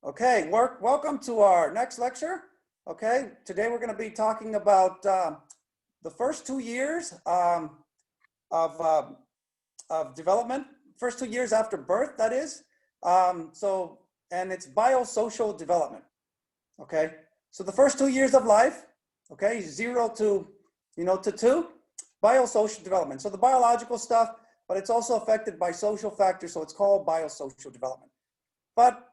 Okay, welcome to our next lecture. Okay, today we're going to be talking about the first 2 years of, uh, of development, first 2 years after birth, that is. And it's biosocial development. Okay, so the first 2 years of life, okay, 0 to, to 2, biosocial development. So the biological stuff, but it's also affected by social factors, so it's called biosocial development. But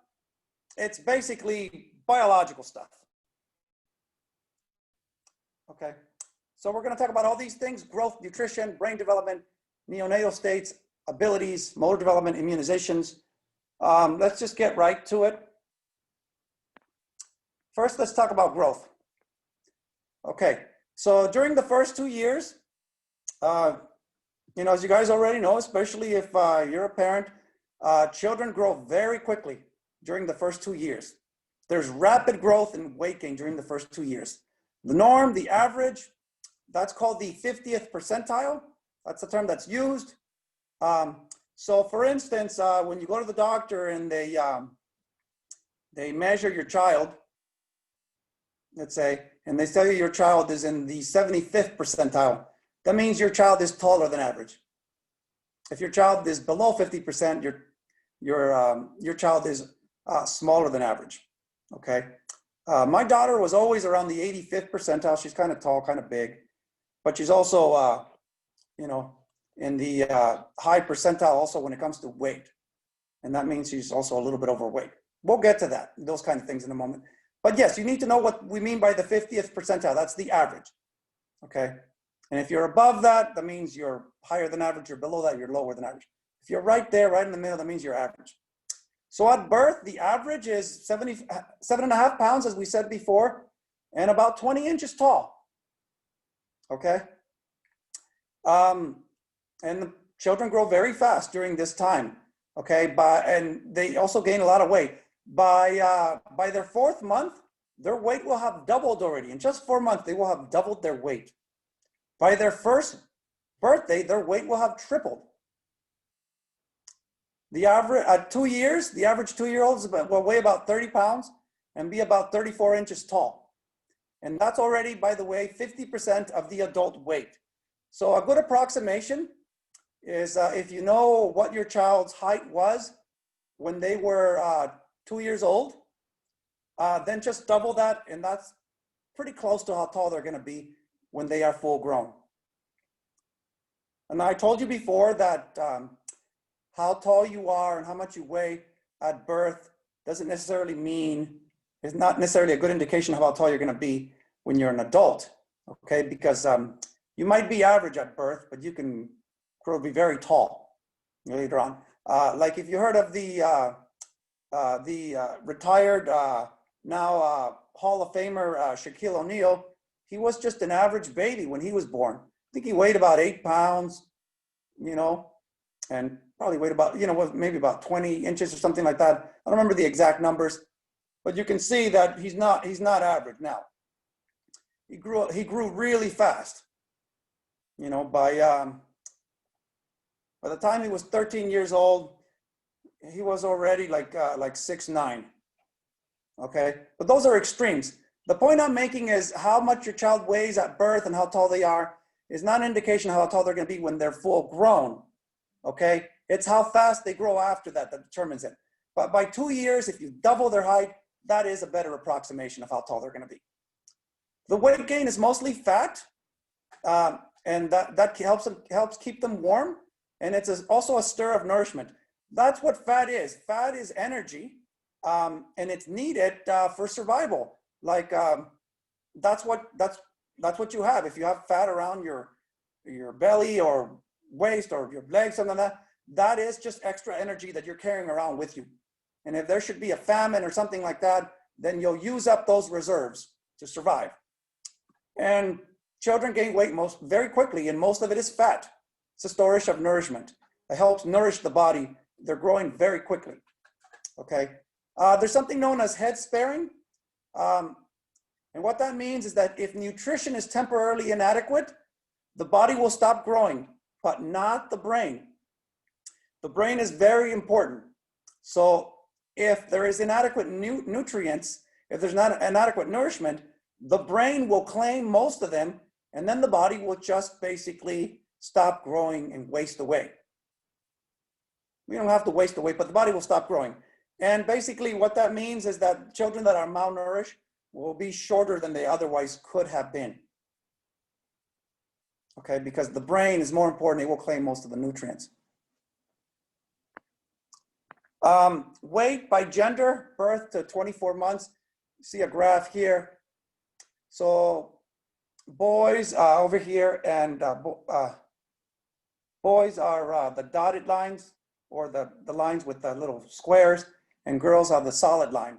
it's basically biological stuff. Okay, so we're going to talk about all these things: growth, nutrition, brain development, neonatal states, abilities, motor development, immunizations. Let's just get right to it. First, let's talk about growth. Okay, so during the first 2 years, as you guys already know, especially if you're a parent, children grow very quickly during the first 2 years. There's rapid growth and weight gain during the first 2 years. The norm, the average, that's called the 50th percentile. That's the term that's used. So for instance, when you go to the doctor and they measure your child, let's say, and they tell you your child is in the 75th percentile, that means your child is taller than average. If your child is below 50%, your child is smaller than average. Okay. My daughter was always around the 85th percentile. She's kind of tall, kind of big, but she's also, in the high percentile also when it comes to weight. And that means she's also a little bit overweight. We'll get to that, those kind of things in a moment. But yes, you need to know what we mean by the 50th percentile. That's the average. Okay. And if you're above that, that means you're higher than average. You're below that, you're lower than average. If you're right there, right in the middle, that means you're average. So at birth, the average is 7.5 pounds, as we said before, and about 20 inches tall. Okay. And the children grow very fast during this time. Okay. And they also gain a lot of weight. By their 4th month, their weight will have doubled already. In just 4 months, they will have doubled their weight. By their first birthday, their weight will have tripled. The average at 2 years, the average 2-year-olds will weigh about 30 pounds and be about 34 inches tall. And that's already, by the way, 50% of the adult weight. So a good approximation is if you know what your child's height was when they were 2 years old, then just double that, and that's pretty close to how tall they're going to be when they are full grown. And I told you before that how tall you are and how much you weigh at birth doesn't necessarily mean, is not necessarily a good indication of how tall you're going to be when you're an adult. Okay, because you might be average at birth, but you can grow to be very tall later on. Like if you heard of the retired now Hall of Famer Shaquille O'Neal, he was just an average baby when he was born. I think he weighed about 8 pounds, and probably weighed about, maybe about 20 inches or something like that. I don't remember the exact numbers, but you can see that he's not average now. He grew really fast. By the time he was 13 years old, he was already like 6'9". Okay, but those are extremes. The point I'm making is how much your child weighs at birth and how tall they are is not an indication of how tall they're going to be when they're full grown. Okay, it's how fast they grow after that determines it. But by 2 years, if you double their height, that is a better approximation of how tall they're going to be. The weight gain is mostly fat, and that helps keep them warm, and it's also a stir of nourishment. That's what fat is. Fat is energy, and it's needed for survival. Like that's what you have. If you have fat around your belly or waist or your legs, something like that, that is just extra energy that you're carrying around with you. And if there should be a famine or something like that, then you'll use up those reserves to survive. And children gain weight very quickly, and most of it is fat. It's a storage of nourishment. It helps nourish the body. They're growing very quickly. Okay. There's something known as head sparing. And what that means is that if nutrition is temporarily inadequate, the body will stop growing, but not the brain. The brain is very important. So if there is inadequate nutrients, if there's not inadequate nourishment, the brain will claim most of them, and then the body will just basically stop growing and waste away. We don't have to waste away, but the body will stop growing. And basically what that means is that children that are malnourished will be shorter than they otherwise could have been. Okay, because the brain is more important, it will claim most of the nutrients. Weight by gender, birth to 24 months. You see a graph here. So boys over here, and boys are the dotted lines, or the lines with the little squares, and girls are the solid line.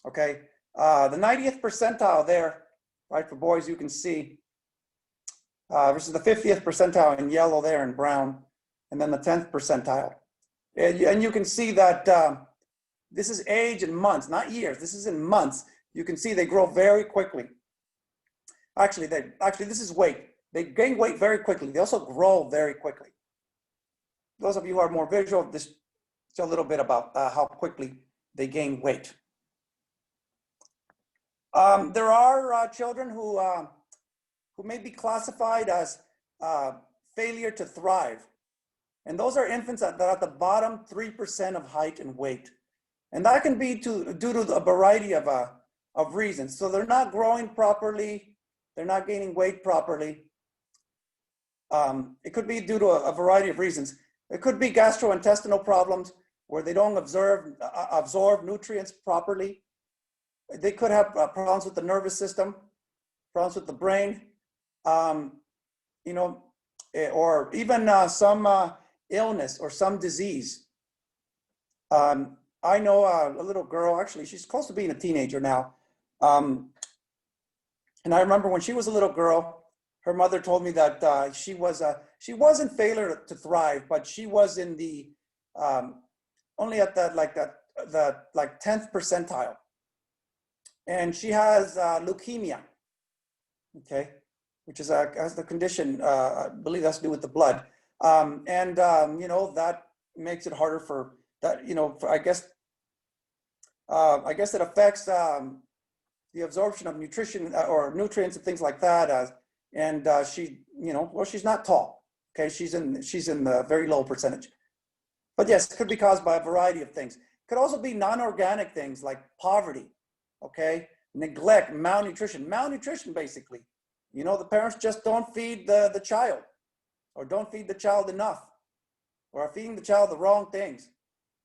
Okay, the 90th percentile there, right, for boys, you can see, versus the 50th percentile in yellow there in brown, and then the 10th percentile. And you can see that this is age in months, not years. This is in months. You can see they grow very quickly. Actually, this is weight. They gain weight very quickly. They also grow very quickly. Those of you who are more visual, this is a little bit about how quickly they gain weight. There are children who may be classified as failure to thrive. And those are infants that are at the bottom 3% of height and weight. And that can be due to a variety of reasons. So they're not growing properly, they're not gaining weight properly. It could be due to a variety of reasons. It could be gastrointestinal problems where they don't absorb nutrients properly. They could have problems with the nervous system, problems with the brain, you know, or even some illness or some disease. I know a little girl, actually, she's close to being a teenager now. And I remember when she was a little girl, her mother told me that she wasn't failure to thrive, but she was in the only at the 10th percentile, and she has leukemia. Okay, which is has the condition, I believe that's to do with the blood, you know, that makes it harder for that. You know, I guess it affects the absorption of nutrition or nutrients and things like that. And she, you know, well, she's not tall. Okay, she's in the very low percentage. But yes, it could be caused by a variety of things. It could also be non-organic things like poverty. Okay, neglect, malnutrition. Malnutrition, basically, you know, the parents just don't feed the child, or don't feed the child enough, or are feeding the child the wrong things.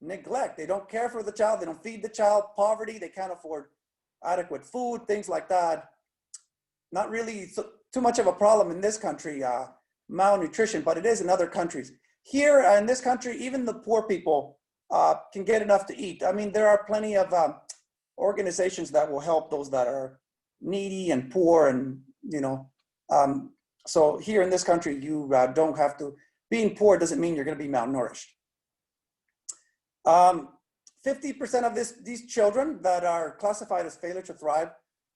Neglect, they don't care for the child, they don't feed the child. Poverty, they can't afford adequate food, things like that. Not really too much of a problem in this country, malnutrition, but it is in other countries. Here in this country, even the poor people can get enough to eat. I mean, there are plenty of organizations that will help those that are needy and poor, and you know, so here in this country, you don't have to. Being poor doesn't mean you're going to be malnourished. 50% of these children that are classified as failure to thrive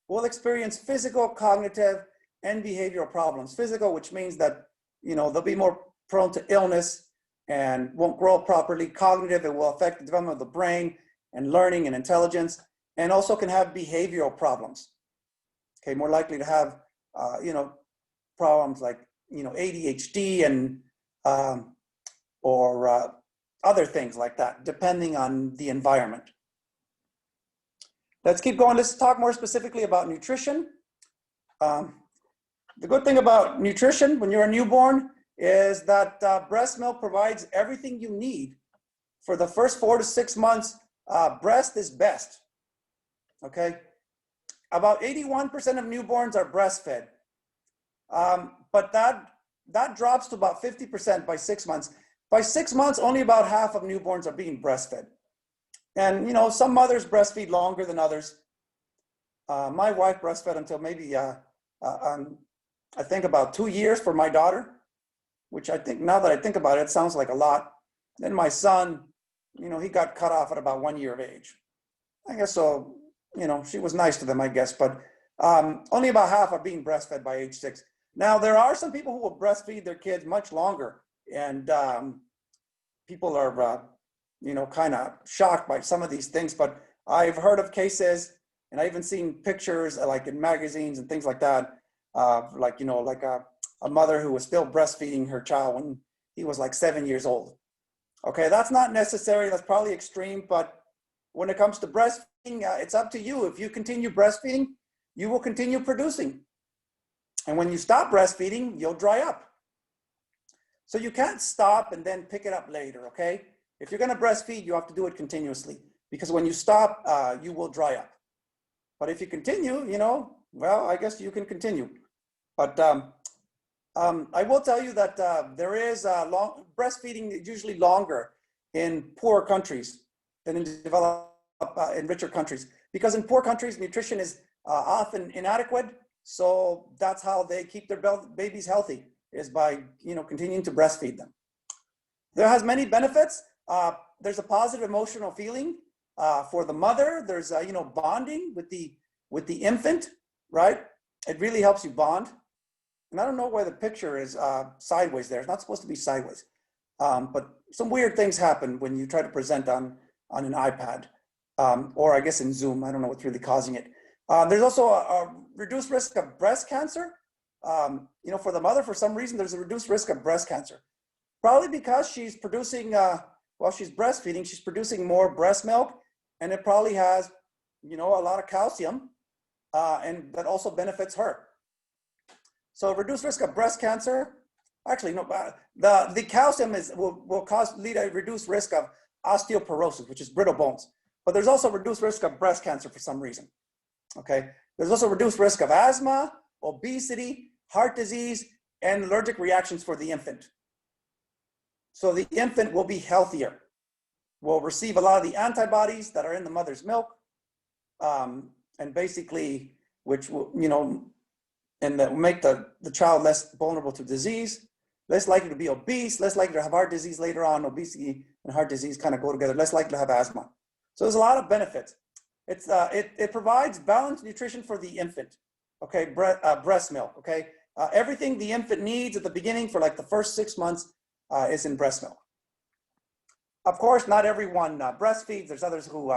will experience physical, cognitive, and behavioral problems. Physical, which means that, you know, they'll be more prone to illness and won't grow properly. Cognitive, it will affect the development of the brain and learning and intelligence, and also can have behavioral problems. Okay, more likely to have, you know, problems like, you know, ADHD and or other things like that, depending on the environment. Let's keep going. Let's talk more specifically about nutrition. The good thing about nutrition when you're a newborn is that breast milk provides everything you need. For the first 4 to 6 months, breast is best. Okay, about 81% of newborns are breastfed, but that drops to about 50% by 6 months. By 6 months, only about half of newborns are being breastfed. And, you know, some mothers breastfeed longer than others. My wife breastfed until maybe, I think about 2 years for my daughter, which I think, now that I think about it, it sounds like a lot. Then my son, you know, he got cut off at about 1 year of age. I guess so, you know, she was nice to them, I guess, but only about half are being breastfed by age 6. Now, there are some people who will breastfeed their kids much longer, and people are, kind of shocked by some of these things, but I've heard of cases, and I've even seen pictures like in magazines and things like that, like a mother who was still breastfeeding her child when he was like 7 years old. Okay, that's not necessary. That's probably extreme, but when it comes to breastfeeding, it's up to you. If you continue breastfeeding, you will continue producing. And when you stop breastfeeding, you'll dry up. So you can't stop and then pick it up later, okay? If you're gonna breastfeed, you have to do it continuously, because when you stop, you will dry up. But if you continue, well, I guess you can continue. But I will tell you that there is breastfeeding is usually longer in poor countries than in richer countries, because in poor countries, nutrition is often inadequate. So that's how they keep their babies healthy, is by continuing to breastfeed them. There has many benefits. There's a positive emotional feeling for the mother. There's bonding with the infant, right? It really helps you bond. And I don't know why the picture is sideways there. It's not supposed to be sideways. But some weird things happen when you try to present on an iPad, or I guess in Zoom. I don't know what's really causing it. There's also a reduced risk of breast cancer. For the mother, for some reason, there's a reduced risk of breast cancer. Probably because she's producing, while she's breastfeeding, she's producing more breast milk, and it probably has, a lot of calcium, and that also benefits her. So reduced risk of breast cancer. Actually, no, the calcium will lead a reduced risk of osteoporosis, which is brittle bones. But there's also reduced risk of breast cancer for some reason. Okay. There's also reduced risk of asthma, obesity, heart disease, and allergic reactions for the infant. So the infant will be healthier, will receive a lot of the antibodies that are in the mother's milk, and basically, which will, and that will make the child less vulnerable to disease, less likely to be obese, less likely to have heart disease later on. Obesity and heart disease kind of go together, less likely to have asthma. So there's a lot of benefits. It provides balanced nutrition for the infant. Okay, breast milk. Okay, everything the infant needs at the beginning for like the first 6 months is in breast milk. Of course, not everyone breastfeeds. There's others who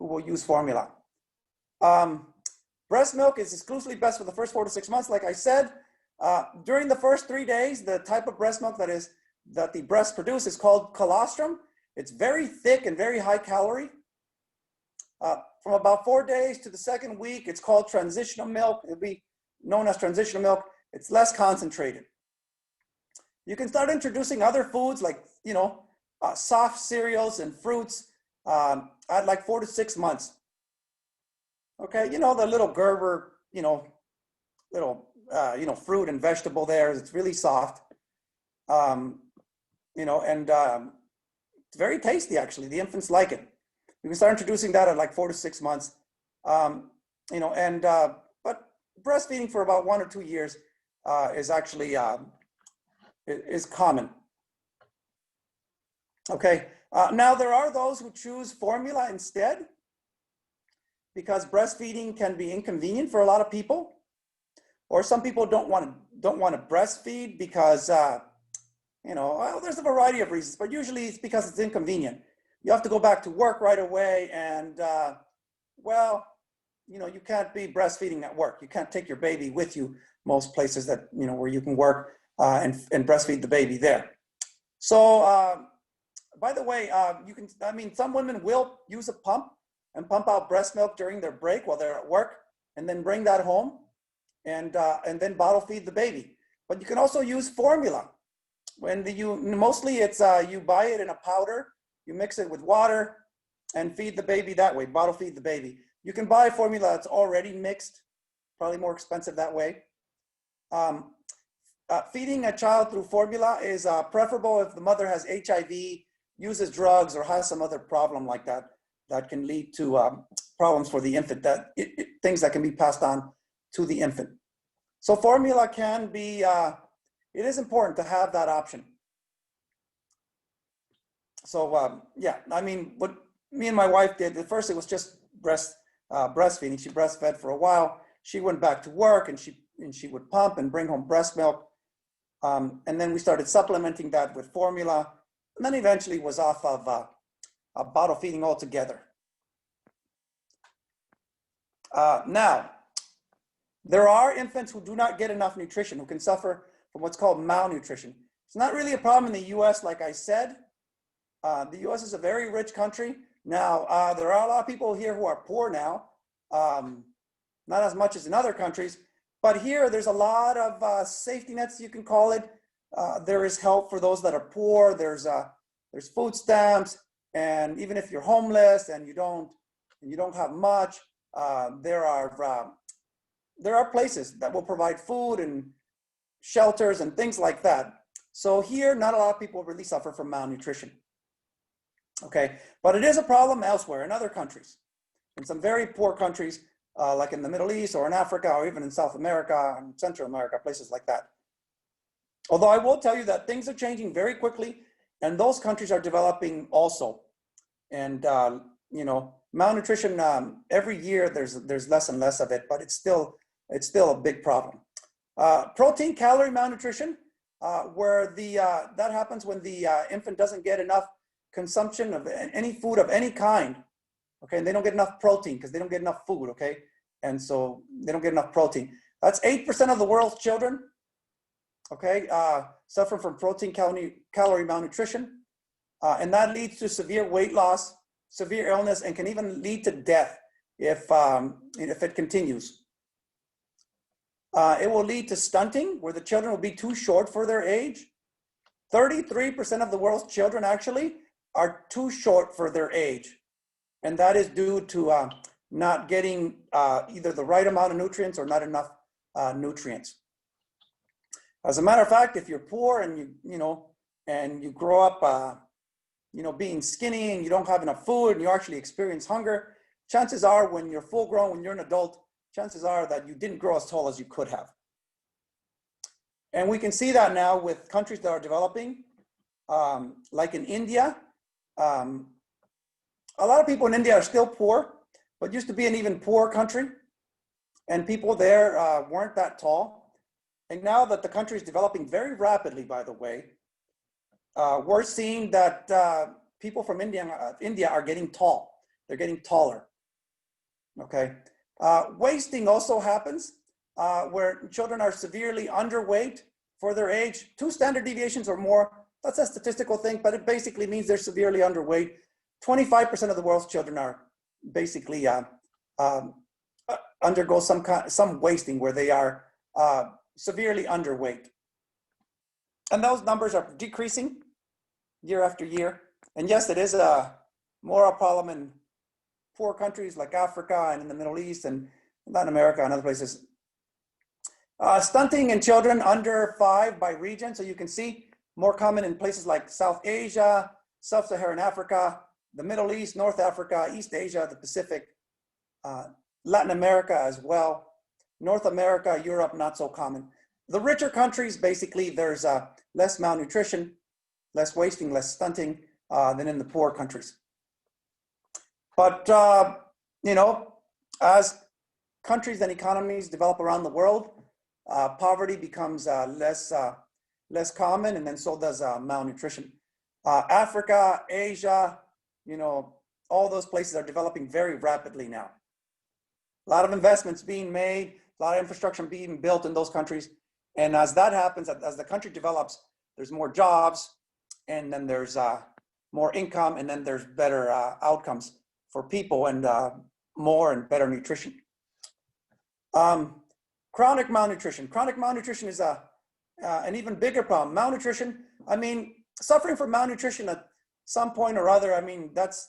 will use formula. Breast milk is exclusively best for the first 4 to 6 months. Like I said, during the first 3 days, the type of breast milk that the breast produce is called colostrum. It's very thick and very high calorie. From about 4 days to the second week, it's called transitional milk. It'll be known as transitional milk. It's less concentrated. You can start introducing other foods like, soft cereals and fruits at like 4 to 6 months. Okay, the little Gerber, little, fruit and vegetable there. It's really soft, and it's very tasty, actually. The infants like it. You can start introducing that at like 4 to 6 months, but breastfeeding for about 1 or 2 years is actually is common. Okay, now there are those who choose formula instead, because breastfeeding can be inconvenient for a lot of people, or some people don't want to breastfeed because well, there's a variety of reasons, but usually it's because it's inconvenient. You have to go back to work right away, and well, you can't be breastfeeding at work. You can't take your baby with you most places that where you can work and breastfeed the baby there. So by the way, some women will use a pump and pump out breast milk during their break while they're at work, and then bring that home and then bottle feed the baby. But you can also use formula. Mostly it's you buy it in a powder, you mix it with water and feed the baby that way, bottle feed the baby. You can buy formula that's already mixed, probably more expensive that way. Feeding a child through formula is preferable if the mother has HIV, uses drugs, or has some other problem like that can lead to problems for the infant, things that can be passed on to the infant. So formula can be, it is important to have that option. So yeah, what me and my wife did, at first it was just breastfeeding. She breastfed for a while. She went back to work, and she would pump and bring home breast milk. And then we started supplementing that with formula, and then eventually was off of bottle feeding altogether. Now, there are infants who do not get enough nutrition, who can suffer from what's called malnutrition. It's not really a problem in the US, like I said. The US is a very rich country. Now, there are a lot of people here who are poor now, not as much as in other countries, but here there's a lot of safety nets, you can call it. There is help for those that are poor. There's food stamps, and even if you're homeless and you don't have much, there are places that will provide food and shelters and things like that. So here, not a lot of people really suffer from malnutrition. Okay, but it is a problem elsewhere in other countries, in some very poor countries, like in the Middle East or in Africa or even in South America and Central America, places like that. Although I will tell you that things are changing very quickly, and those countries are developing also. And you know, malnutrition, every year there's less and less of it, but it's still a big problem. Protein calorie malnutrition, where that happens when the infant doesn't get enough consumption of any food of any kind. Okay, and they don't get enough protein because they don't get enough food. Okay, and so they don't get enough protein. That's 8% of the world's children. Okay, suffer from protein calorie malnutrition, and that leads to severe weight loss, severe illness, and can even lead to death if it continues. It will lead to stunting, where the children will be too short for their age. 33% of the world's children actually are too short for their age, and that is due to not getting either the right amount of nutrients or not enough nutrients. As a matter of fact, if you're poor and you grow up being skinny and you don't have enough food and you actually experience hunger, chances are when you're full grown, when you're an adult, chances are that you didn't grow as tall as you could have. And we can see that now with countries that are developing, like in India. A lot of people in India are still poor, but used to be an even poorer country, and people there weren't that tall. And now that the country is developing very rapidly, by the way, we're seeing that people from India are getting tall. They're getting taller. Okay. Wasting also happens where children are severely underweight for their age. 2 standard deviations or more. That's a statistical thing, but it basically means they're severely underweight. 25% of the world's children are basically undergo some wasting where they are severely underweight. And those numbers are decreasing year after year. And yes, it is more a problem in poor countries like Africa and in the Middle East and Latin America and other places. Stunting in children under 5 by region. So you can see more common in places like South Asia, Sub-Saharan Africa, the Middle East, North Africa, East Asia, the Pacific, Latin America as well. North America, Europe, not so common. The richer countries, basically, there's less malnutrition, less wasting, less stunting than in the poor countries. But, as countries and economies develop around the world, poverty becomes less common, and then so does malnutrition. Africa, Asia, all those places are developing very rapidly now. A lot of investments being made, a lot of infrastructure being built in those countries. And as that happens, as the country develops, there's more jobs, and then there's more income, and then there's better outcomes for people and more and better nutrition. Chronic malnutrition. Chronic malnutrition is an even bigger problem. Malnutrition, suffering from malnutrition at some point or other, that's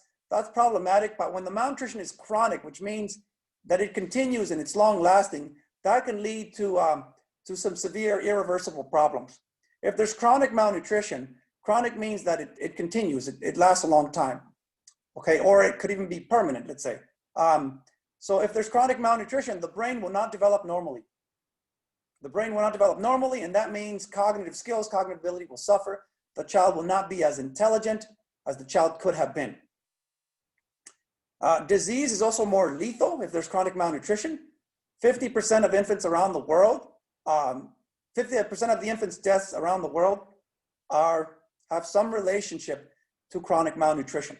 problematic. But when the malnutrition is chronic, which means that it continues and it's long lasting, that can lead to some severe irreversible problems. If there's chronic malnutrition, chronic means that it continues, it lasts a long time, okay? Or it could even be permanent, let's say. So if there's chronic malnutrition, the brain will not develop normally. The brain will not develop normally, and that means cognitive skills, cognitive ability will suffer. The child will not be as intelligent as the child could have been. Disease is also more lethal if there's chronic malnutrition. 50% of infants around the world, 50% of the infants' deaths around the world have some relationship to chronic malnutrition.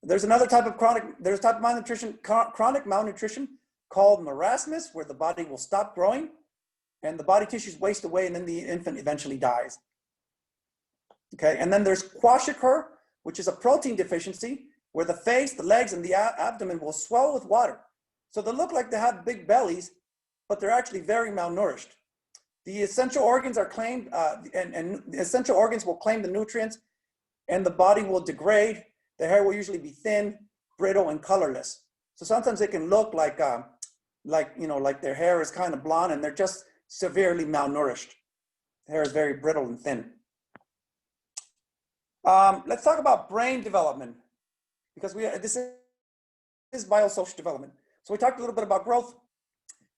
There's another type of there's a type of malnutrition, chronic malnutrition called marasmus, where the body will stop growing and the body tissues waste away and then the infant eventually dies. Okay, and then there's kwashiorkor, which is a protein deficiency where the face, the legs, and the abdomen will swell with water. So they look like they have big bellies, but they're actually very malnourished. The essential organs are claimed, and the essential organs will claim the nutrients, and the body will degrade. The hair will usually be thin, brittle, and colorless. So sometimes it can look like their hair is kind of blonde, and they're just severely malnourished. The hair is very brittle and thin. Let's talk about brain development, because this is biosocial development. So we talked a little bit about growth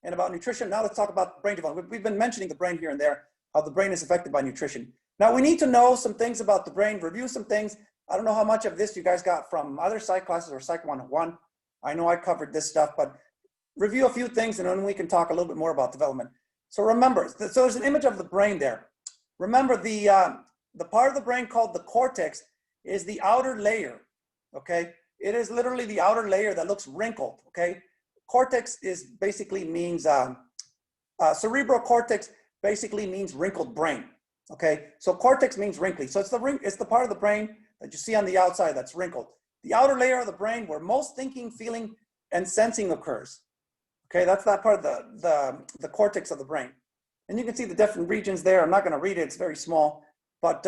and about nutrition. Now let's talk about brain development. We've been mentioning the brain here and there, how the brain is affected by nutrition. Now we need to know some things about the brain, review some things. I don't know how much of this you guys got from other psych classes or Psych 101. I know I covered this stuff, but review a few things and then we can talk a little bit more about development. So remember, so there's an image of the brain there. Remember the part of the brain called the cortex is the outer layer, okay? It is literally the outer layer that looks wrinkled, okay? Cortex is basically means, cerebral cortex basically means wrinkled brain, okay? So cortex means wrinkly. So it's the part of the brain that you see on the outside that's wrinkled. The outer layer of the brain where most thinking, feeling, and sensing occurs. Okay, that's that part of the cortex of the brain. And you can see the different regions there. I'm not gonna read it, it's very small, but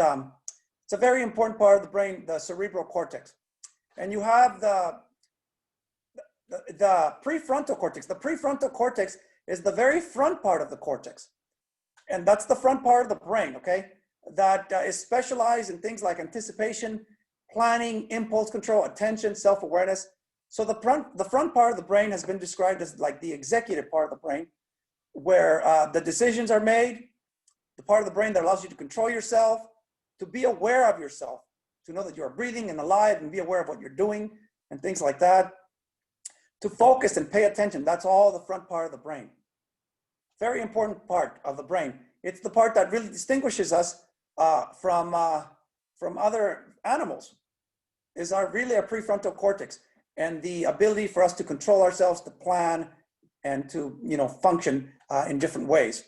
it's a very important part of the brain, the cerebral cortex. And you have the prefrontal cortex. The prefrontal cortex is the very front part of the cortex. And that's the front part of the brain, okay? That is specialized in things like anticipation, planning, impulse control, attention, self-awareness. So the front part of the brain has been described as like the executive part of the brain, where the decisions are made, the part of the brain that allows you to control yourself, to be aware of yourself, to know that you are breathing and alive and be aware of what you're doing and things like that. To focus and pay attention, that's all the front part of the brain. Very important part of the brain. It's the part that really distinguishes us from other animals, is really our prefrontal cortex and the ability for us to control ourselves, to plan, and to function in different ways.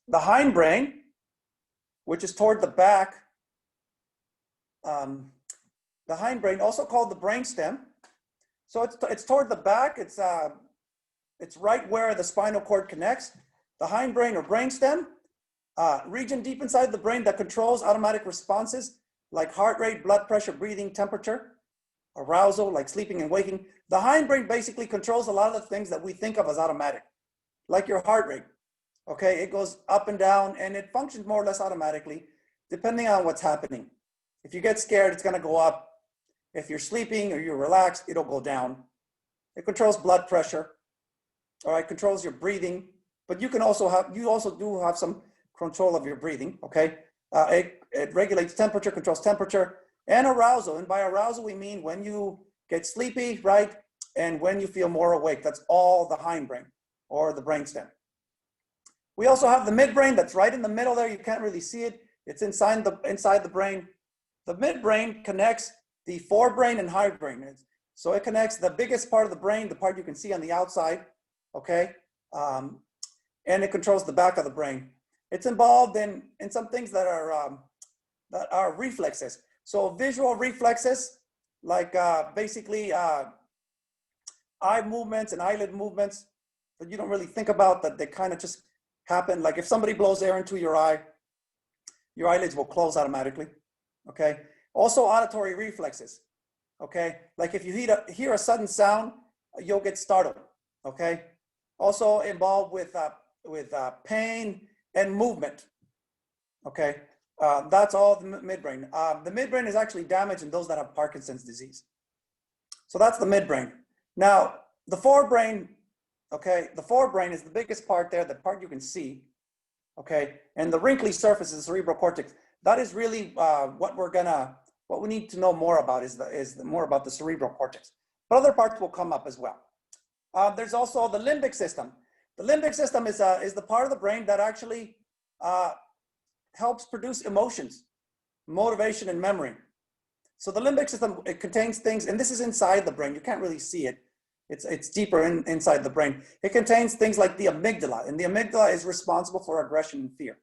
The hindbrain, which is toward the back, the hindbrain, also called the brainstem. So it's toward the back. It's right where the spinal cord connects. The hindbrain or brainstem, region deep inside the brain that controls automatic responses like heart rate, blood pressure, breathing, temperature, arousal, like sleeping and waking. The hindbrain basically controls a lot of the things that we think of as automatic, like your heart rate. Okay, it goes up and down and it functions more or less automatically depending on what's happening. If you get scared, it's gonna go up. If you're sleeping or you're relaxed, it'll go down. It controls blood pressure, all right, controls your breathing, but you also do have some control of your breathing, okay? It regulates temperature, controls temperature, and arousal. And by arousal, we mean when you get sleepy, right? And when you feel more awake. That's all the hindbrain or the brainstem. We also have the midbrain that's right in the middle there. You can't really see it. It's inside the brain. The midbrain connects the forebrain and hindbrain. So it connects the biggest part of the brain, the part you can see on the outside, okay? And it controls the back of the brain. It's involved in some things that are reflexes. So visual reflexes, like basically eye movements and eyelid movements that you don't really think about, that they kind of just happen. Like if somebody blows air into your eye, your eyelids will close automatically, okay? Also auditory reflexes, okay? Like if you hear a sudden sound, you'll get startled, okay? Also involved with pain and movement, okay? That's all the midbrain. The midbrain is actually damaged in those that have Parkinson's disease. So that's the midbrain. Now, the forebrain, okay? The forebrain is the biggest part there, the part you can see, okay? And the wrinkly surface is the cerebral cortex. That is really what we need to know more about is more about the cerebral cortex. But other parts will come up as well. There's also the limbic system. The limbic system is the part of the brain that actually helps produce emotions, motivation, and memory. So the limbic system, it contains things, and this is inside the brain. You can't really see it. It's deeper inside the brain. It contains things like the amygdala, and the amygdala is responsible for aggression and fear.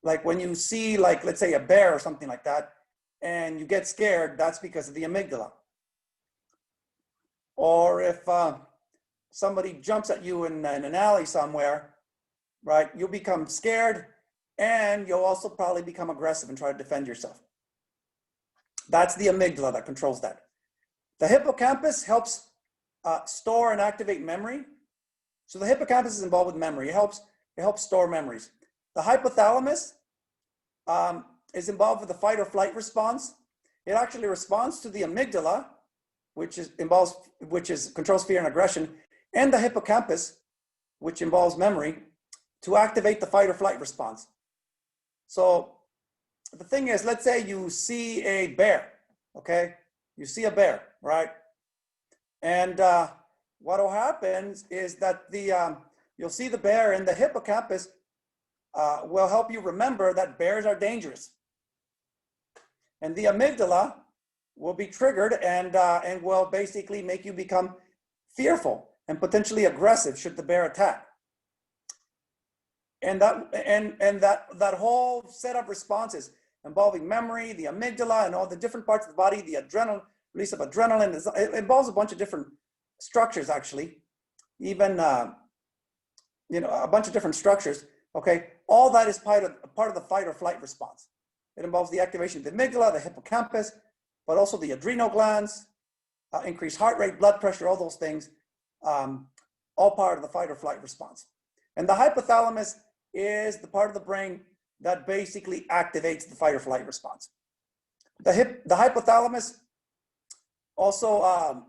Like when you see, like, let's say a bear or something like that, and you get scared, that's because of the amygdala. Or if somebody jumps at you in an alley somewhere, right, you'll become scared, and you'll also probably become aggressive and try to defend yourself. That's the amygdala that controls that. The hippocampus helps store and activate memory. So the hippocampus is involved with memory. It helps store memories. The hypothalamus is involved with the fight or flight response. It actually responds to the amygdala, which controls fear and aggression, and the hippocampus, which involves memory, to activate the fight or flight response. So the thing is, let's say you see a bear, okay? You see a bear, right? And what will happen is that you'll see the bear, and the hippocampus will help you remember that bears are dangerous. And the amygdala will be triggered and will basically make you become fearful and potentially aggressive should the bear attack. And that whole set of responses involving memory, the amygdala, and all the different parts of the body, the adrenaline, release of adrenaline, it involves a bunch of different structures, actually, even a bunch of different structures. Okay, all that is part of the fight or flight response. It involves the activation of the amygdala, the hippocampus, but also the adrenal glands, increased heart rate, blood pressure, all those things, all part of the fight or flight response. And the hypothalamus is the part of the brain that basically activates the fight or flight response. The hypothalamus also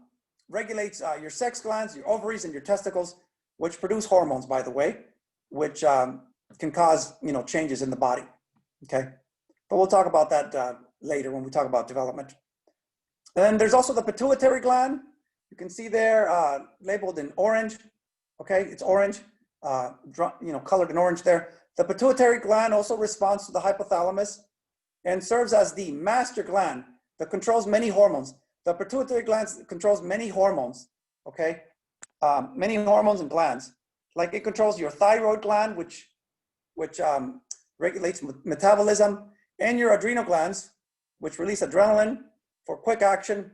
regulates your sex glands, your ovaries, and your testicles, which produce hormones, by the way, which can cause changes in the body. Okay, but we'll talk about that later when we talk about development. And then there's also the pituitary gland. You can see there labeled in orange. Okay, it's orange, colored in orange there. The pituitary gland also responds to the hypothalamus and serves as the master gland that controls many hormones. The pituitary gland controls many hormones, okay? Many hormones and glands. Like it controls your thyroid gland, which regulates metabolism, and your adrenal glands, which release adrenaline for quick action,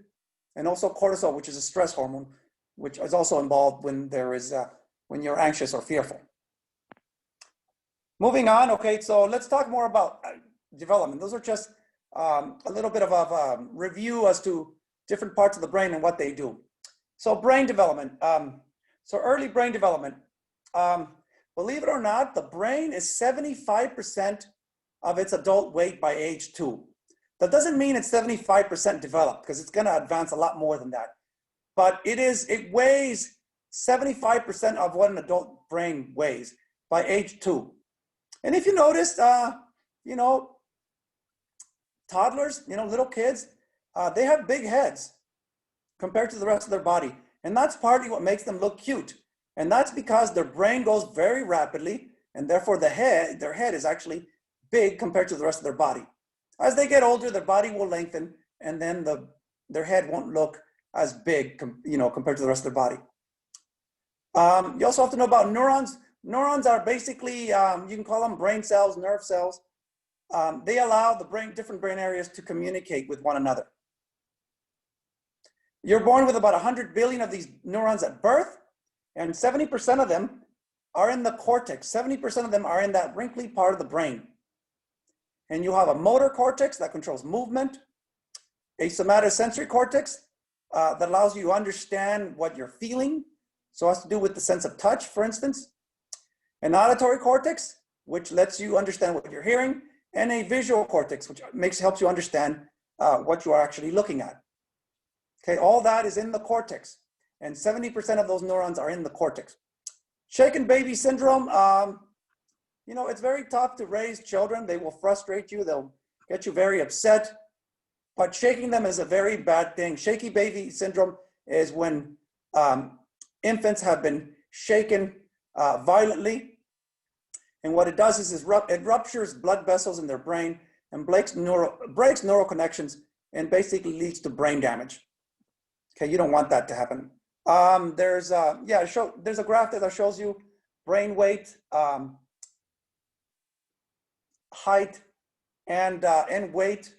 and also cortisol, which is a stress hormone, which is also involved when when you're anxious or fearful. Moving on, okay, so let's talk more about development. Those are just a little bit of a review as to different parts of the brain and what they do. So brain development, so early brain development. Believe it or not, the brain is 75% of its adult weight by age 2. That doesn't mean it's 75% developed, because it's gonna advance a lot more than that. But it weighs 75% of what an adult brain weighs by age 2. And if you noticed, toddlers, little kids, they have big heads compared to the rest of their body. And that's partly what makes them look cute. And that's because their brain goes very rapidly, and therefore their head is actually big compared to the rest of their body. As they get older, their body will lengthen, and then their head won't look as big, compared to the rest of their body. You also have to know about neurons. Neurons are basically, you can call them brain cells, nerve cells. They allow the different brain areas to communicate with one another. You're born with about 100 billion of these neurons at birth, and 70% of them are in the cortex. 70% of them are in that wrinkly part of the brain. And you have a motor cortex that controls movement, a somatosensory cortex that allows you to understand what you're feeling, so it has to do with the sense of touch, for instance. An auditory cortex, which lets you understand what you're hearing, and a visual cortex, which helps you understand what you are actually looking at. Okay, all that is in the cortex, and 70% of those neurons are in the cortex. Shaken baby syndrome, it's very tough to raise children. They will frustrate you. They'll get you very upset, but shaking them is a very bad thing. Shaky baby syndrome is when infants have been shaken violently. And what it does is it ruptures blood vessels in their brain and breaks neural connections and basically leads to brain damage. Okay, you don't want that to happen. There's a graph that shows you brain weight, height, and weight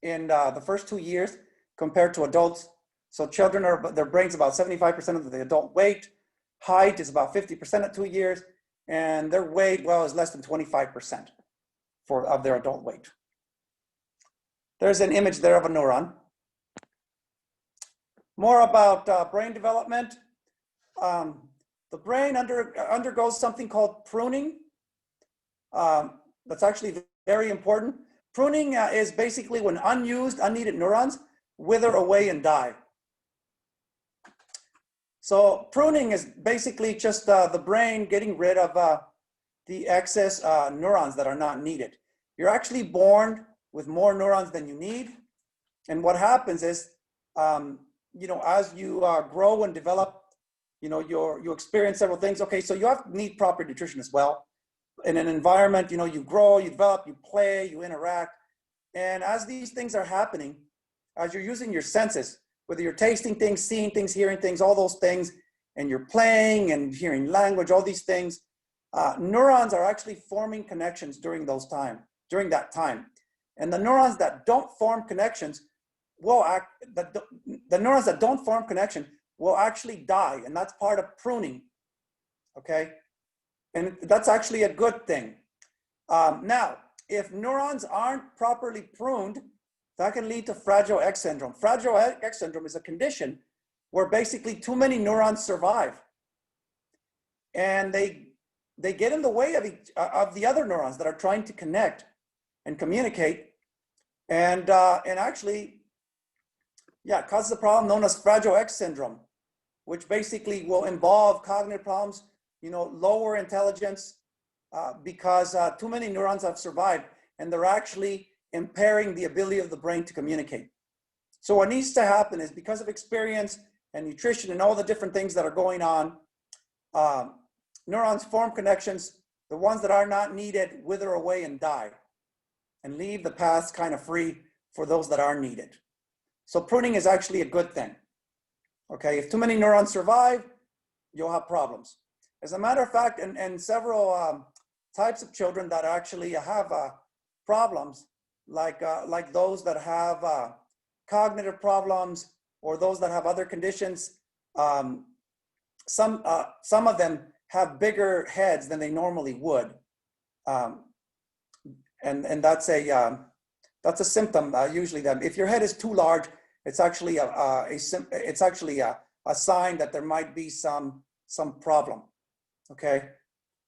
in the first 2 years compared to adults. So children their brain's about 75% of the adult weight. Height is about 50% at 2 years, and their weight, well, is less than 25% of their adult weight. There's an image there of a neuron. More about brain development. The brain undergoes something called pruning. That's actually very important. Pruning is basically when unused, unneeded neurons wither away and die. So pruning is basically just the brain getting rid of the excess neurons that are not needed. You're actually born with more neurons than you need. And what happens is, as you grow and develop, you experience several things. Okay, so you need proper nutrition as well. In an environment, you grow, you develop, you play, you interact. And as these things are happening, as you're using your senses, whether you're tasting things, seeing things, hearing things, all those things, and you're playing and hearing language, all these things, neurons are actually forming connections during that time. And the neurons that don't form connections the neurons that don't form connection will actually die, and that's part of pruning, okay? And that's actually a good thing. Now, if neurons aren't properly pruned, that can lead to Fragile X syndrome. Fragile X syndrome is a condition where basically too many neurons survive, and they get in the way of the other neurons that are trying to connect and communicate, and actually, causes a problem known as Fragile X syndrome, which basically will involve cognitive problems, lower intelligence, because too many neurons have survived, and they're actually impairing the ability of the brain to communicate. So what needs to happen is, because of experience and nutrition and all the different things that are going on, neurons form connections. The ones that are not needed wither away and die, and leave the paths kind of free for those that are needed. So pruning is actually a good thing. Okay, if too many neurons survive, you'll have problems. As a matter of fact, and several types of children that actually have problems, like those that have cognitive problems, or those that have other conditions, some of them have bigger heads than they normally would, and that's a symptom usually. That if your head is too large, it's actually a sign that there might be some problem. Okay.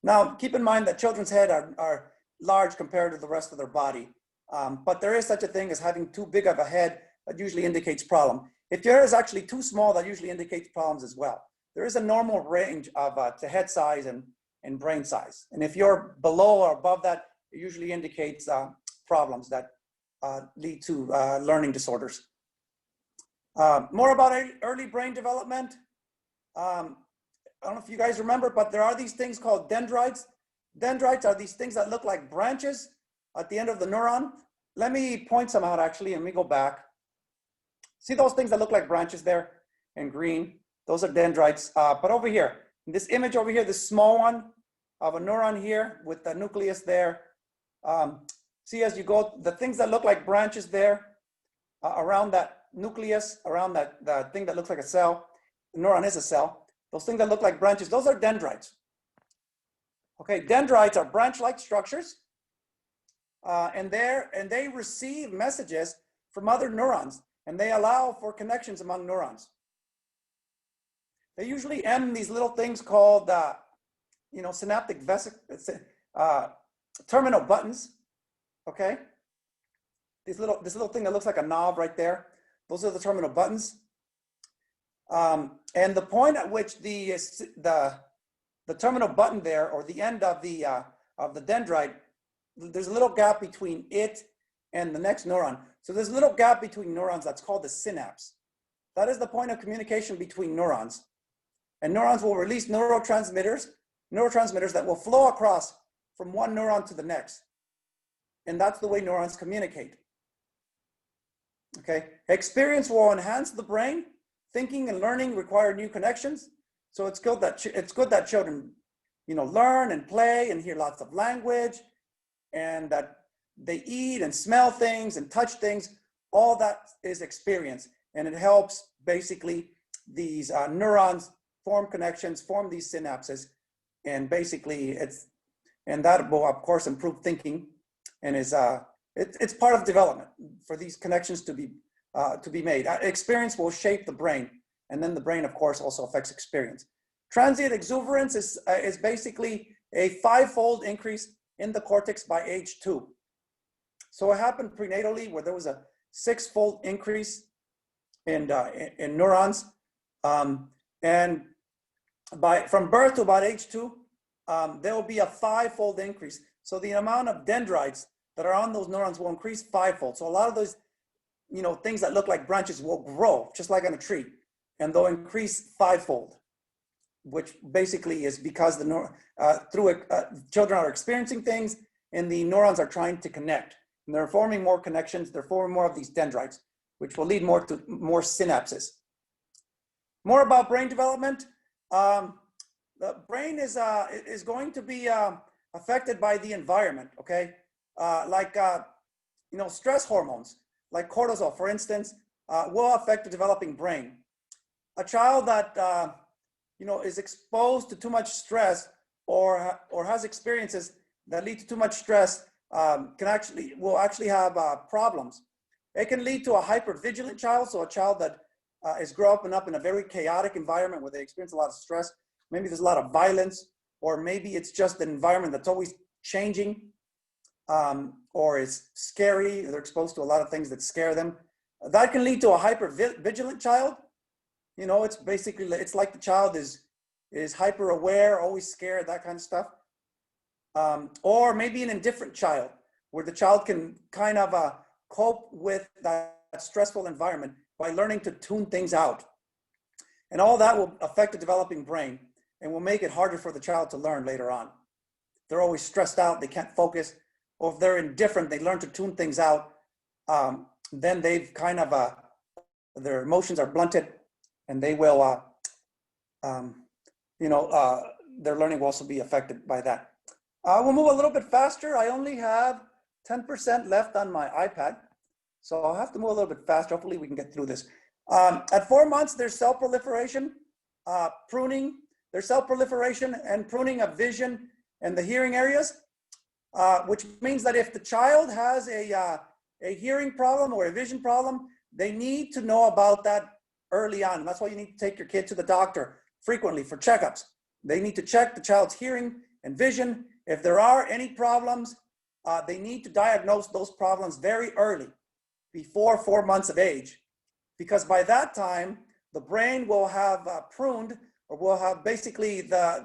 Now keep in mind that children's head are large compared to the rest of their body, but there is such a thing as having too big of a head. That usually indicates problem. If your head is actually too small, that usually indicates problems as well. There is a normal range of to head size and brain size, and if you're below or above that, it usually indicates problems that lead to learning disorders. More about early brain development. I don't know if you guys remember, but there are these things called dendrites. Dendrites are these things that look like branches at the end of the neuron. Let me point some out actually, and let me go back. See those things that look like branches there in green? Those are dendrites. But over here, in this image over here, this small one of a neuron here with the nucleus there. See, as you go, the things that look like branches there around that nucleus, around that thing that looks like a cell, the neuron is a cell. Those things that look like branches, those are dendrites. Okay, dendrites are branch-like structures, and they receive messages from other neurons, and they allow for connections among neurons. They usually end these little things called, synaptic terminal buttons. Okay, this little thing that looks like a knob right there, those are the terminal buttons. And the point at which the terminal button there, or the end of the dendrite, there's a little gap between it and the next neuron. So there's a little gap between neurons that's called the synapse. That is the point of communication between neurons. And neurons will release neurotransmitters that will flow across from one neuron to the next. and that's the way neurons communicate. Okay, experience will enhance the brain. Thinking and learning require new connections. So it's good that children, learn and play and hear lots of language, and that they eat and smell things and touch things. All that is experience, and it helps basically these neurons form connections, form these synapses, and basically that will of course improve thinking, and it's part of development for these connections to be made. Experience will shape the brain, and then the brain of course also affects experience. Transient exuberance is basically a 5-fold increase in the cortex by age 2. So it happened prenatally where there was a 6-fold increase in neurons, and from birth to about age 2, there will be a 5-fold increase. So the amount of dendrites that are on those neurons will increase 5-fold. So a lot of those, things that look like branches will grow just like on a tree, and they'll increase 5-fold, which basically is because children are experiencing things, and the neurons are trying to connect, and they're forming more connections. They're forming more of these dendrites, which will lead to more synapses. More about brain development. The brain is going to be affected by the environment. Okay, stress hormones like cortisol, for instance, will affect the developing brain. A child that is exposed to too much stress or has experiences that lead to too much stress will actually have problems. It can lead to a hypervigilant child, so a child that is growing up in a very chaotic environment where they experience a lot of stress. Maybe there's a lot of violence, or maybe it's just an environment that's always changing, or is scary. They're exposed to a lot of things that scare them. That can lead to a hypervigilant child. It's like the child is hyper aware, always scared, that kind of stuff. Or maybe an indifferent child, where the child can kind of cope with that stressful environment by learning to tune things out. And all that will affect the developing brain and will make it harder for the child to learn later on. They're always stressed out, they can't focus, or if they're indifferent, they learn to tune things out, then they've kind of, their emotions are blunted, and they will, their learning will also be affected by that. We'll move a little bit faster. I only have 10% left on my iPad, so I'll have to move a little bit faster. Hopefully we can get through this. At 4 months, there's cell proliferation, pruning. There's cell proliferation and pruning of vision and the hearing areas, which means that if the child has a hearing problem or a vision problem, they need to know about that early on. And that's why you need to take your kid to the doctor frequently for checkups. They need to check the child's hearing and vision. If there are any problems, they need to diagnose those problems very early, before 4 months of age, because by that time, the brain will have pruned, or will have basically a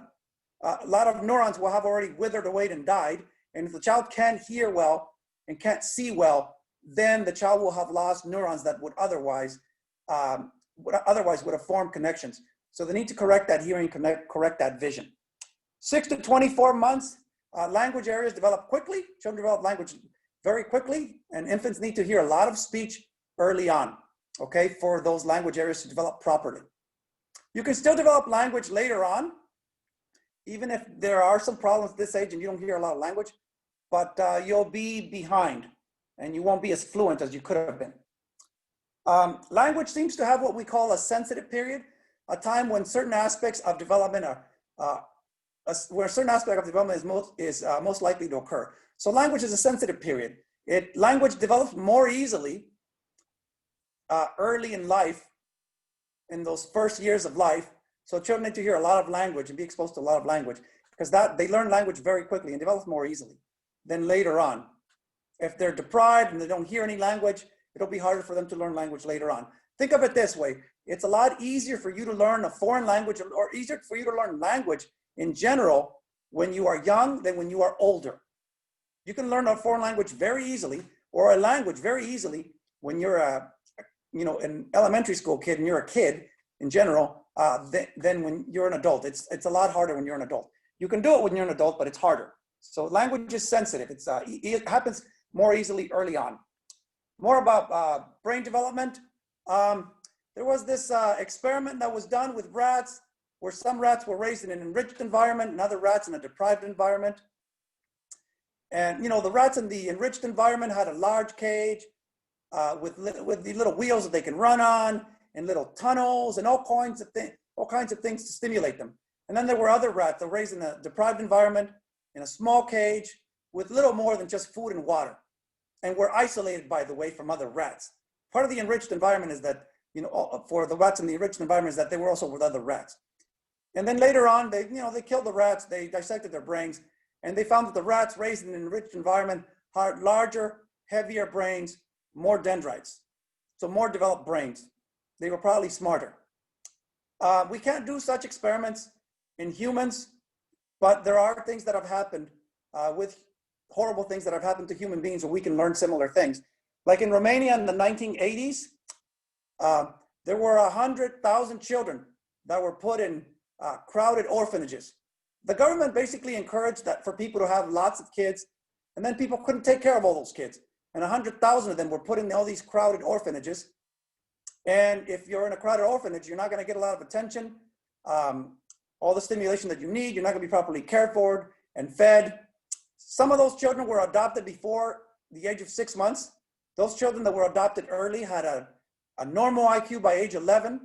lot of neurons will have already withered away and died. And if the child can't hear well and can't see well, then the child will have lost neurons that would otherwise would have formed connections. So they need to correct that hearing, correct that vision. 6 to 24 months, language areas develop quickly. Children develop language very quickly, and infants need to hear a lot of speech early on, okay, for those language areas to develop properly. You can still develop language later on, even if there are some problems at this age and you don't hear a lot of language, but you'll be behind and you won't be as fluent as you could have been. Language seems to have what we call a sensitive period, a time when certain aspects of development is most likely to occur. So language is a sensitive period. Language develops more easily early in life, in those first years of life. So children need to hear a lot of language and be exposed to a lot of language, because they learn language very quickly and develop more easily than later on. If they're deprived and they don't hear any language, it'll be harder for them to learn language later on. Think of it this way. It's a lot easier for you to learn a foreign language, or easier for you to learn language in general when you are young than when you are older. You can learn a foreign language very easily, or a language very easily, when you're an elementary school kid and you're a kid in general, than when you're an adult. It's a lot harder when you're an adult. You can do it when you're an adult, but it's harder. So language is sensitive. It happens more easily early on. More about brain development. There was this experiment that was done with rats, where some rats were raised in an enriched environment and other rats in a deprived environment. And the rats in the enriched environment had a large cage with the little wheels that they can run on, and little tunnels and all kinds of things to stimulate them. And then there were other rats that were raised in a deprived environment in a small cage with little more than just food and water, and were isolated, by the way, from other rats. Part of the enriched environment is that, for the rats in the enriched environment, is that they were also with other rats. And then later on, they killed the rats, they dissected their brains, and they found that the rats raised in an enriched environment had larger, heavier brains, more dendrites, so more developed brains. They were probably smarter. We can't do such experiments in humans, but there are things that have happened with horrible things that have happened to human beings where we can learn similar things. Like in Romania in the 1980s, there were 100,000 children that were put in crowded orphanages. The government basically encouraged that for people to have lots of kids, and then people couldn't take care of all those kids. And 100,000 of them were put in all these crowded orphanages. And if you're in a crowded orphanage, you're not going to get a lot of attention, all the stimulation that you need. You're not going to be properly cared for and fed. Some of those children were adopted before the age of 6 months. Those children that were adopted early had a normal IQ by age 11.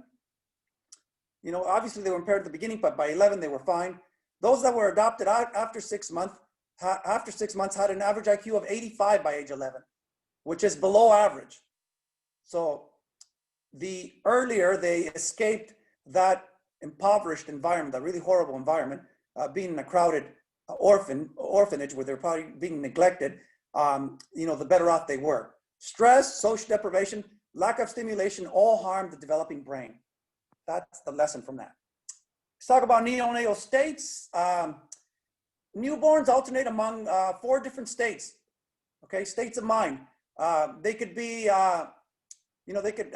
Obviously they were impaired at the beginning, but by 11 they were fine. Those that were adopted after 6 months had an average IQ of 85 by age 11, which is below average. So the earlier they escaped that impoverished environment, that really horrible environment, being in a crowded orphanage where they're probably being neglected, the better off they were. Stress, social deprivation, lack of stimulation all harm the developing brain. That's the lesson from that. Let's talk about neonatal states. Newborns alternate among 4 different states, okay, states of mind. They could be, they could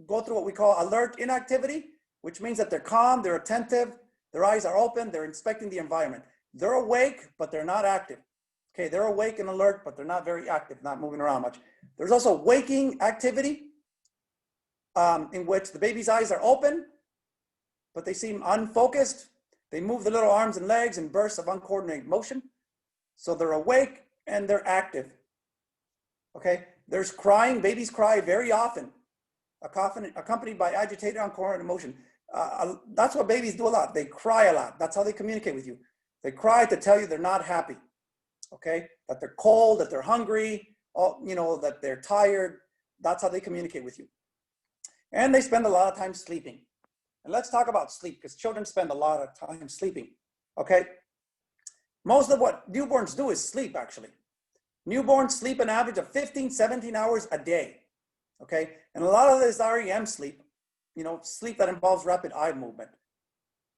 go through what we call alert inactivity, which means that they're calm, they're attentive, their eyes are open, they're inspecting the environment. They're awake, but they're not active. Okay, they're awake and alert, but they're not very active, not moving around much. There's also waking activity, in which the baby's eyes are open, but they seem unfocused. They move the little arms and legs in bursts of uncoordinated motion. So they're awake and they're active. Okay, there's crying. Babies cry very often, accompanied by agitated, uncoordinated motion. That's what babies do a lot. They cry a lot. That's how they communicate with you. They cry to tell you they're not happy. Okay, that they're cold, that they're hungry, that they're tired. That's how they communicate with you. And they spend a lot of time sleeping. And let's talk about sleep, because children spend a lot of time sleeping. Okay, most of what newborns do is sleep, actually. Newborns sleep an average of 15, 17 hours a day. Okay, and a lot of this REM sleep, sleep that involves rapid eye movement.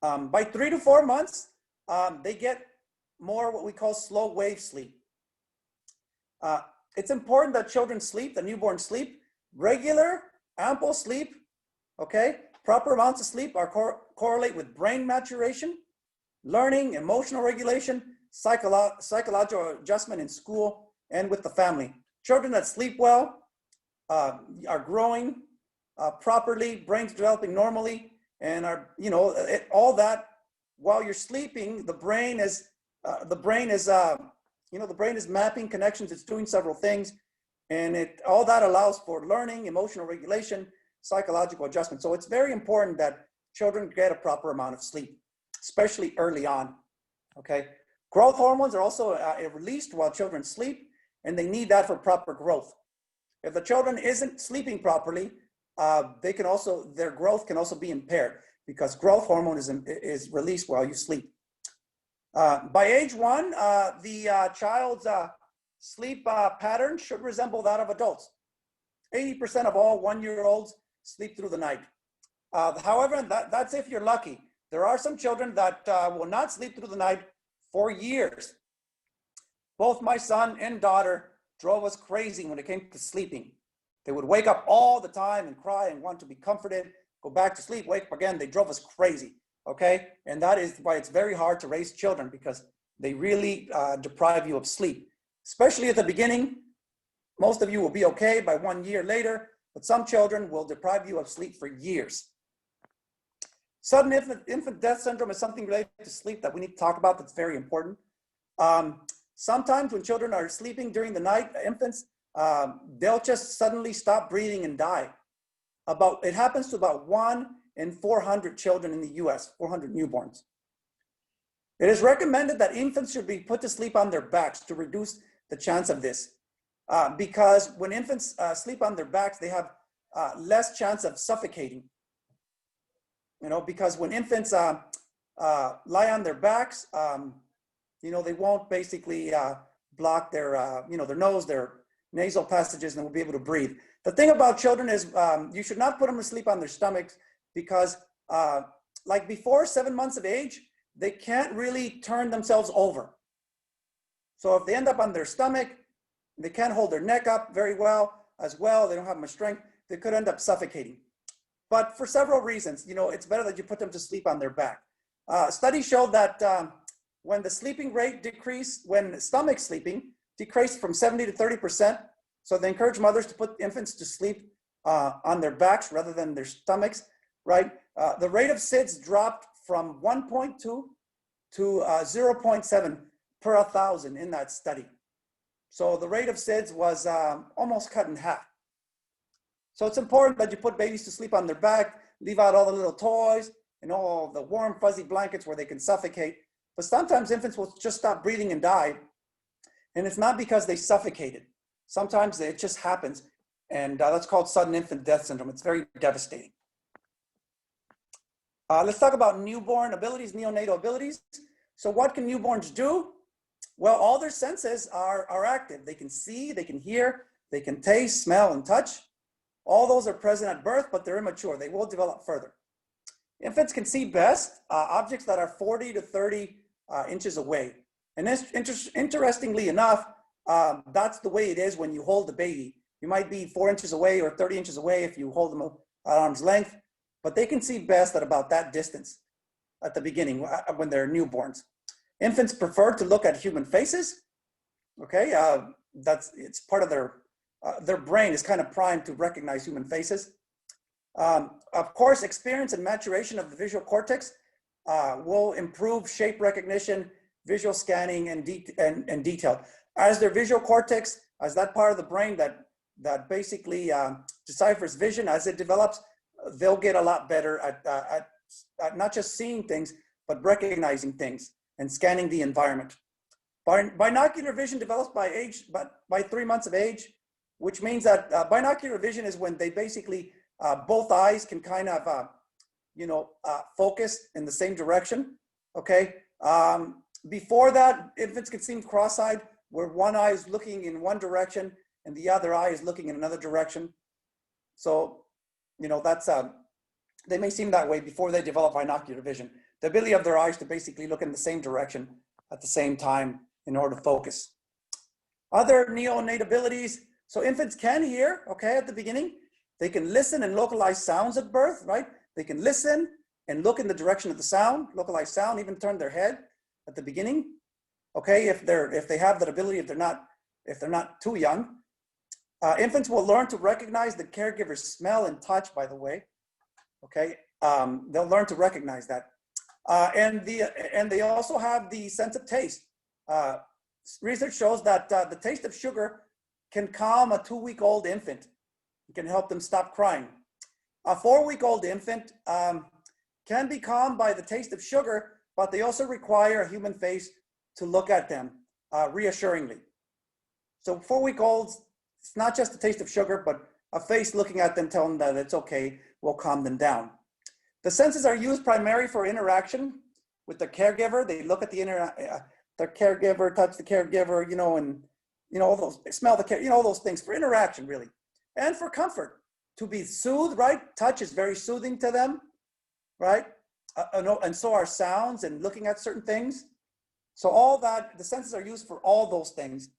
By 3 to 4 months, they get more what we call slow wave sleep. It's important that children sleep, that newborns sleep, regular, ample sleep, okay? Proper amounts of sleep correlate with brain maturation, learning, emotional regulation, psychological adjustment in school, and with the family. Children that sleep well are growing properly, brains developing normally, and are, all that while you're sleeping, the brain is mapping connections. It's doing several things, and all that allows for learning, emotional regulation, psychological adjustment. So it's very important that children get a proper amount of sleep, especially early on. Okay, growth hormones are also released while children sleep, and they need that for proper growth. If the children isn't sleeping properly, their growth can also be impaired, because growth hormone is released while you sleep. By age 1, the child's sleep pattern should resemble that of adults. 80% of all 1-year-olds sleep through the night. However, that's if you're lucky. There are some children that will not sleep through the night for years. Both my son and daughter drove us crazy when it came to sleeping. They would wake up all the time and cry and want to be comforted, go back to sleep, wake up again. They drove us crazy, okay? And that is why it's very hard to raise children, because they really deprive you of sleep, especially at the beginning. Most of you will be okay by 1 year later, but some children will deprive you of sleep for years. Sudden infant death syndrome is something related to sleep that we need to talk about that's very important. Sometimes when children are sleeping during the night, infants, they'll just suddenly stop breathing and die. It happens to about 1 in 400 children in the US, 400 newborns. It is recommended that infants should be put to sleep on their backs to reduce the chance of this. Because when infants sleep on their backs, they have less chance of suffocating. You know, because when infants lie on their backs, you know, they won't basically block their, you know, their nose, their nasal passages, and they'll be able to breathe. The thing about children is you should not put them to sleep on their stomachs because like before 7 months of age, they can't really turn themselves over. So if they end up on their stomach, they can't hold their neck up very well as well. They don't have much strength. They could end up suffocating. But for several reasons, you know, it's better that you put them to sleep on their back. Studies show that when the sleeping rate decreased, when stomach sleeping decreased from 70 to 30%, so they encourage mothers to put infants to sleep on their backs rather than their stomachs, right? The rate of SIDS dropped from 1.2 to 0.7 per 1,000 in that study. So the rate of SIDS was almost cut in half. So it's important that you put babies to sleep on their back, leave out all the little toys and all the warm fuzzy blankets where they can suffocate. But sometimes infants will just stop breathing and die. And it's not because they suffocated. Sometimes it just happens. And that's called sudden infant death syndrome. It's very devastating. Let's talk about newborn abilities, neonatal abilities. So what can newborns do? Well, all their senses are active. They can see, they can hear, they can taste, smell, and touch. All those are present at birth, but they're immature. They will develop further. Infants can see best objects that are 40 to 30 inches away. And interestingly enough, that's the way it is when you hold the baby. You might be 4 inches away or 30 inches away if you hold them at arm's length, but they can see best at about that distance at the beginning when they're newborns. Infants prefer to look at human faces. Okay, it's part of their brain is kind of primed to recognize human faces. Of course, experience and maturation of the visual cortex will improve shape recognition, visual scanning, and detail. As their visual cortex, as that part of the brain that basically deciphers vision, as it develops, they'll get a lot better at not just seeing things, but recognizing things and scanning the environment. Binocular vision develops by 3 months of age, which means that binocular vision is when they basically, both eyes can kind of, focus in the same direction, okay? Before that, infants can seem cross-eyed, where one eye is looking in one direction and the other eye is looking in another direction. So, that's, they may seem that way before they develop binocular vision. The ability of their eyes to basically look in the same direction at the same time in order to focus. Other neonate abilities, so infants can hear, okay, at the beginning. They can listen and localize sounds at birth, right? They can listen and look in the direction of the sound, localize sound, even turn their head at the beginning, okay, if they have that ability, if they're not too young. Infants will learn to recognize the caregiver's smell and touch, by the way, okay? They'll learn to recognize that. And they also have the sense of taste. Research shows that the taste of sugar can calm a 2-week-old infant. It can help them stop crying. A 4-week-old infant can be calmed by the taste of sugar, but they also require a human face to look at them reassuringly. So 4-week-olds, it's not just the taste of sugar, but a face looking at them telling them that it's okay will calm them down. The senses are used primarily for interaction with the caregiver. They look at the caregiver, touch the caregiver, and all those, smell the care, all those things for interaction, really, and for comfort, to be soothed, right? Touch is very soothing to them, right? And so are sounds and looking at certain things. So all that, the senses are used for all those things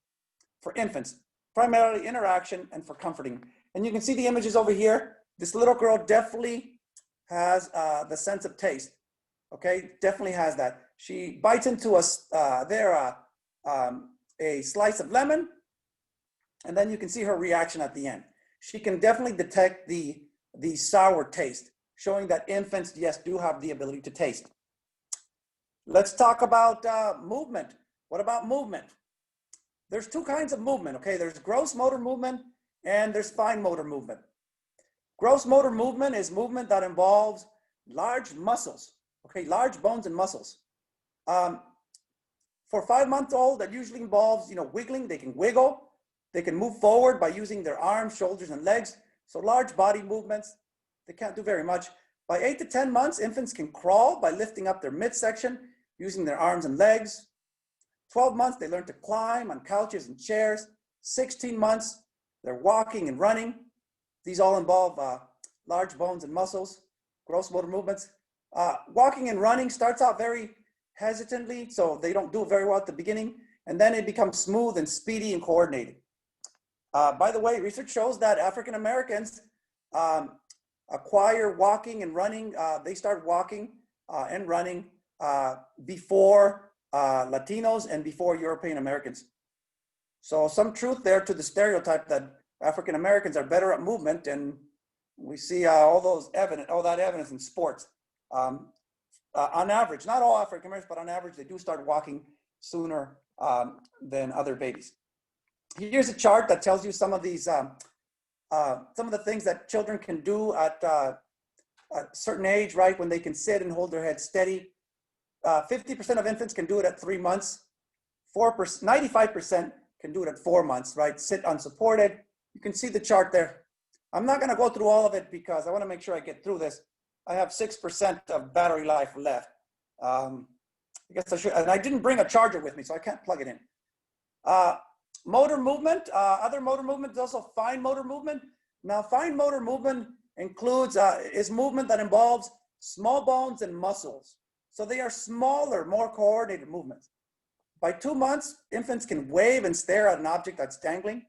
for infants, primarily interaction and for comforting. And you can see the images over here. This little girl definitely has the sense of taste, okay? Definitely has that. She bites into a slice of lemon, And then you can see her reaction at the end. She can definitely detect the sour taste, showing that infants, yes, do have the ability to taste. Let's talk about movement. What about movement? There's two kinds of movement, okay? There's gross motor movement and there's fine motor movement. Gross motor movement is movement that involves large muscles, okay? Large bones and muscles. For 5-month-old, that usually involves, wiggling. They can wiggle. They can move forward by using their arms, shoulders, and legs. So large body movements. They can't do very much. By 8 to 10 months, infants can crawl by lifting up their midsection using their arms and legs. 12 months, they learn to climb on couches and chairs. 16 months, they're walking and running. These all involve large bones and muscles, gross motor movements. Walking and running starts out very hesitantly, so they don't do it very well at the beginning, and then it becomes smooth and speedy and coordinated. By the way, research shows that African Americans acquire walking and running. They start walking and running before Latinos and before European Americans. So some truth there to the stereotype that African Americans are better at movement, and we see all that evidence in sports. On average, not all African Americans, but on average, they do start walking sooner than other babies. Here's a chart that tells you some of these, some of the things that children can do at a certain age, right? When they can sit and hold their head steady. 50% of infants can do it at 3 months. 95% can do it at 4 months, right? Sit unsupported. You can see the chart there. I'm not going to go through all of it because I want to make sure I get through this. I have 6% of battery life left. I guess I should, and I didn't bring a charger with me, so I can't plug it in. Motor movement, other motor movement is also fine motor movement. Now, fine motor movement includes, is movement that involves small bones and muscles. So they are smaller, more coordinated movements. By 2 months, infants can wave and stare at an object that's dangling.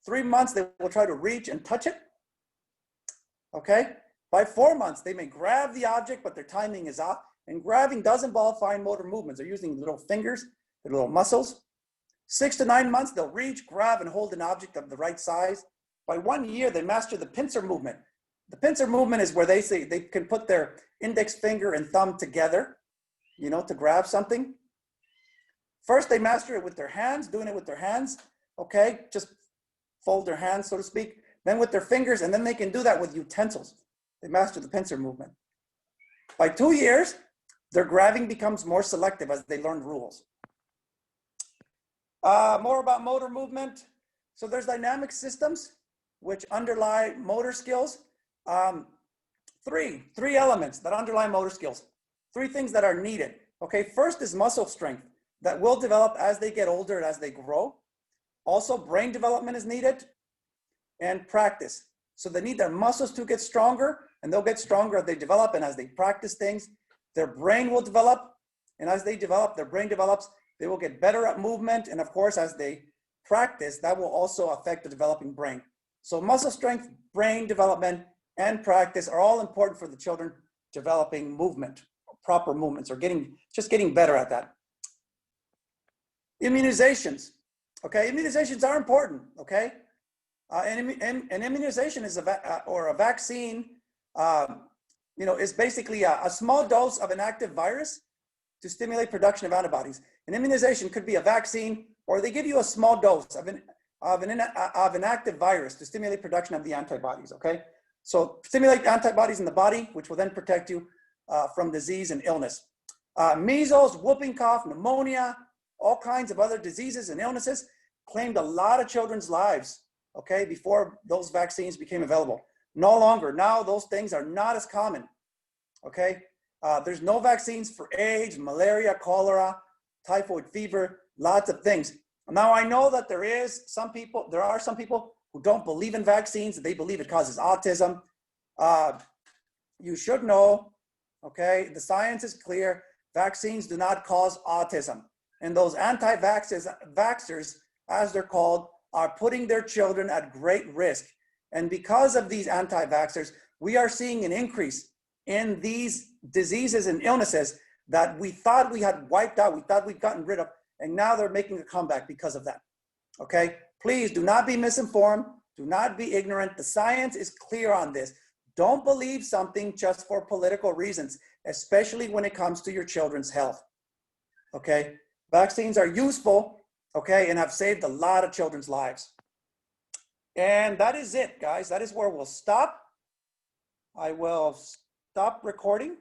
3 months, they will try to reach and touch it. Okay? By 4 months, they may grab the object, but their timing is off. And grabbing does involve fine motor movements. They're using little fingers, their little muscles. 6 to 9 months, they'll reach, grab, and hold an object of the right size. By 1 year, they master the pincer movement. The pincer movement is where they say they can put their index finger and thumb together, to grab something. First, they master it with their hands, doing it with their hands, okay? Just fold their hands, so to speak. Then with their fingers, and then they can do that with utensils. They master the pincer movement. By 2 years, their grabbing becomes more selective as they learn rules. More about motor movement. So there's dynamic systems which underlie motor skills. Three elements that underlie motor skills. 3 things that are needed. Okay, first is muscle strength that will develop as they get older and as they grow. Also, brain development is needed, and practice. So they need their muscles to get stronger, and they'll get stronger as they develop, and as they practice things, their brain will develop, and as they develop, their brain develops, they will get better at movement, and of course, as they practice, that will also affect the developing brain. So muscle strength, brain development, and practice are all important for the children developing movement, proper movements, or just getting better at that. Immunizations, okay? Immunizations are important, okay? An immunization is a vaccine, is basically a small dose of an active virus to stimulate production of antibodies. An immunization could be a vaccine, or they give you a small dose of an active virus to stimulate production of the antibodies, okay? So stimulate antibodies in the body, which will then protect you from disease and illness. Measles, whooping cough, pneumonia, all kinds of other diseases and illnesses claimed a lot of children's lives, okay, before those vaccines became available. No longer. Now those things are not as common, okay? There's no vaccines for AIDS, malaria, cholera, typhoid fever, lots of things. Now I know that there are some people who don't believe in vaccines. They believe it causes autism. You should know, okay, the science is clear. Vaccines do not cause autism. And those anti-vaxxers, as they're called, are putting their children at great risk. And because of these anti-vaxxers, we are seeing an increase in these diseases and illnesses that we thought we had wiped out, we thought we'd gotten rid of, and now they're making a comeback because of that, okay? Please do not be misinformed. Do not be ignorant. The science is clear on this. Don't believe something just for political reasons, especially when it comes to your children's health. Okay? Vaccines are useful, okay, and have saved a lot of children's lives. And that is it, guys. That is where we'll stop. I will stop recording.